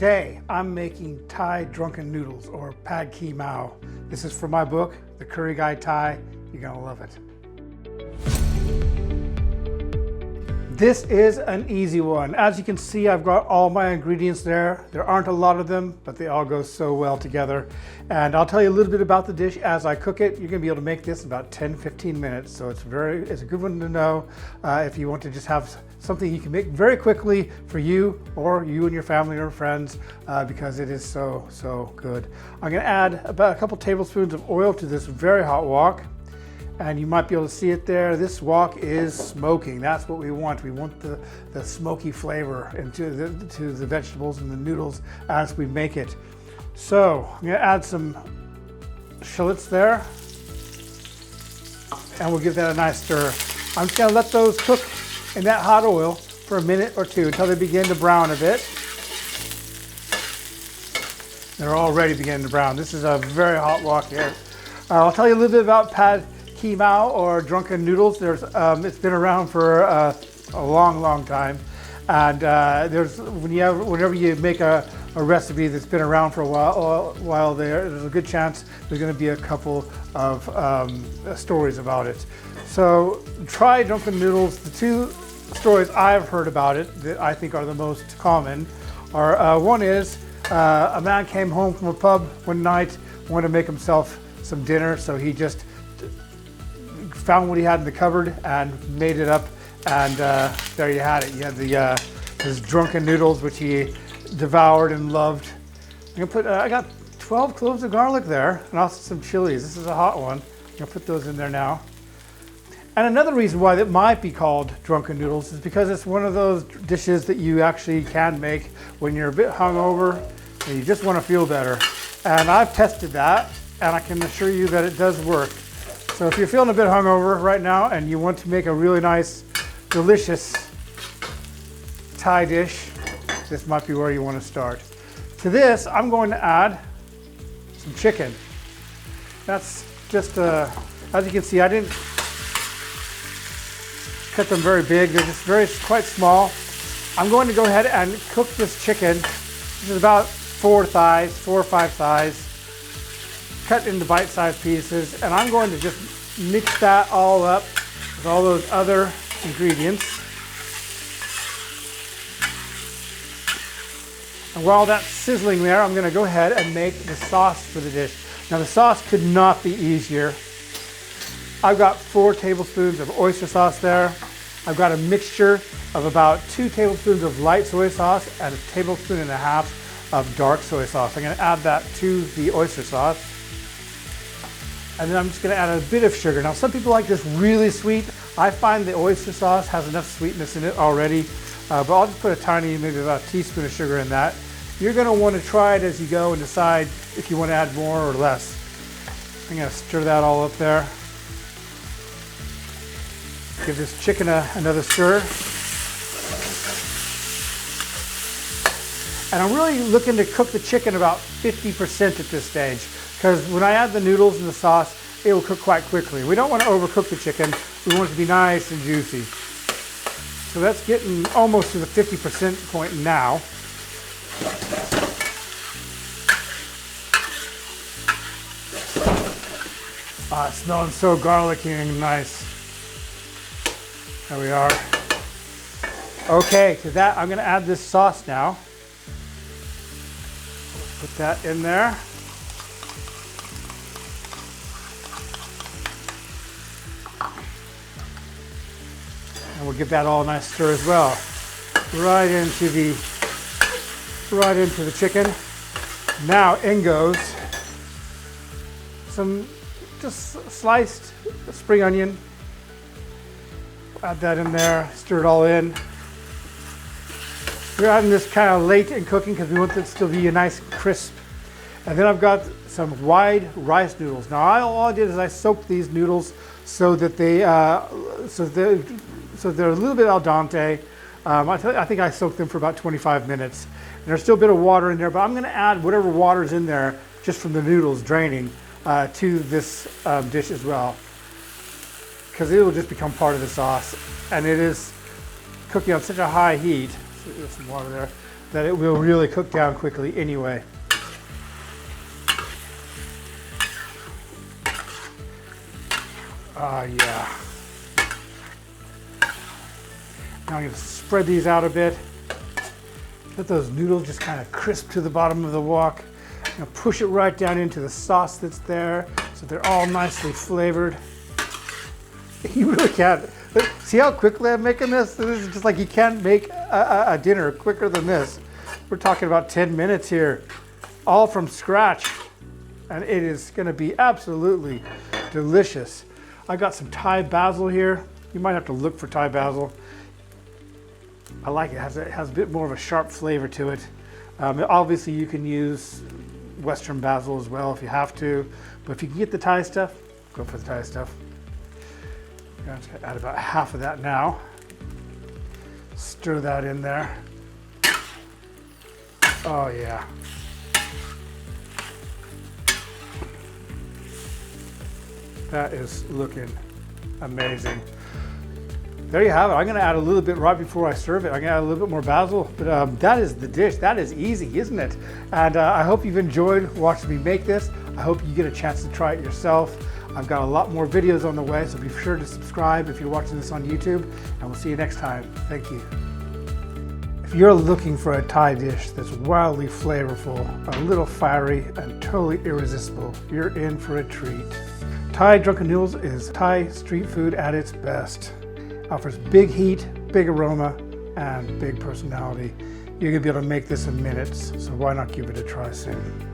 Today, I'm making Thai Drunken Noodles, or Pad Kee Mao. This is from my book, The Curry Guide Thai. You're gonna love it. This is an easy one. As you can see, I've got all my ingredients there. There aren't a lot of them, but they all go so well together. And I'll tell you a little bit about the dish as I cook it. You're gonna be able to make this in about 10-15 minutes. So it's a good one to know if you want to just have something you can make very quickly for you or you and your family or friends because it is so good. I'm gonna add about a couple tablespoons of oil to this very hot wok. And you might be able to see it there. This wok is smoking. That's what we want. We want the smoky flavor into the vegetables and the noodles as we make it. So I'm gonna add some shallots there. And we'll give that a nice stir. I'm just gonna let those cook in that hot oil for a minute or two until they begin to brown a bit. They're already beginning to brown. This is a very hot wok here. I'll tell you a little bit about Pad Kee Mao, or Drunken Noodles. It's been around for a long time, and whenever you make a recipe that's been around for a while, there's a good chance there's going to be a couple of stories about it. So try Drunken Noodles. The two stories I've heard about it that I think are the most common are one is a man came home from a pub one night, wanted to make himself some dinner, so he just found what he had in the cupboard and made it up, and there you had it. You had his drunken noodles, which he devoured and loved. I got 12 cloves of garlic there, and also some chilies. This is a hot one. I'm gonna put those in there now. And another reason why it might be called drunken noodles is because it's one of those dishes that you actually can make when you're a bit hungover and you just want to feel better. And I've tested that, and I can assure you that it does work. So if you're feeling a bit hungover right now and you want to make a really nice, delicious Thai dish, this might be where you want to start. To this, I'm going to add some chicken. That's just, as you can see, I didn't cut them very big. They're just quite small. I'm going to go ahead and cook this chicken. This is about 4 or 5 thighs. Cut into bite-sized pieces, and I'm going to just mix that all up with all those other ingredients. And while that's sizzling there, I'm going to go ahead and make the sauce for the dish. Now the sauce could not be easier. I've got 4 tablespoons of oyster sauce there. I've got a mixture of about 2 tablespoons of light soy sauce and 1.5 tablespoons of dark soy sauce. I'm going to add that to the oyster sauce. And then I'm just going to add a bit of sugar. Now some people like this really sweet. I find the oyster sauce has enough sweetness in it already, but I'll just put a tiny, maybe about a teaspoon of sugar in that. You're going to want to try it as you go and decide if you want to add more or less. I'm going to stir that all up there. Give this chicken another stir. And I'm really looking to cook the chicken about 50% at this stage, because when I add the noodles and the sauce, it will cook quite quickly. We don't want to overcook the chicken. We want it to be nice and juicy. So that's getting almost to the 50% point now. It's smelling so garlicky and nice. There we are. Okay, to that I'm going to add this sauce now. Put that in there. And we'll give that all a nice stir as well. Right into the chicken. Now in goes some just sliced spring onion. Add that in there, stir it all in. We're adding this kind of late in cooking because we want it to still be a nice crisp. And then I've got some wide rice noodles. Now all I did is I soaked these noodles so that they're a little bit al dente. I think I soaked them for about 25 minutes. And there's still a bit of water in there, but I'm going to add whatever water's in there just from the noodles draining to this dish as well, because it will just become part of the sauce. And it is cooking on such a high heat there's some water there, that it will really cook down quickly anyway. Yeah. Now I'm going to spread these out a bit. Let those noodles just kind of crisp to the bottom of the wok. I'm going to push it right down into the sauce that's there so they're all nicely flavored. You really can't. See how quickly I'm making this? This is just like you can't make a dinner quicker than this. We're talking about 10 minutes here, all from scratch. And it is going to be absolutely delicious. I got some Thai basil here. You might have to look for Thai basil. I like it. It has a bit more of a sharp flavor to it. Obviously, you can use Western basil as well if you have to. But if you can get the Thai stuff, go for the Thai stuff. I'm just going to add about half of that now. Stir that in there. Oh, yeah. That is looking amazing. There you have it. I'm going to add a little bit right before I serve it. I'm going to add a little bit more basil, but that is the dish. That is easy, isn't it? And I hope you've enjoyed watching me make this. I hope you get a chance to try it yourself. I've got a lot more videos on the way, so be sure to subscribe if you're watching this on YouTube, and we'll see you next time. Thank you. If you're looking for a Thai dish that's wildly flavorful, a little fiery, and totally irresistible, you're in for a treat. Thai Drunken Noodles is Thai street food at its best. Offers big heat, big aroma, and big personality. You're gonna be able to make this in minutes, so why not give it a try soon?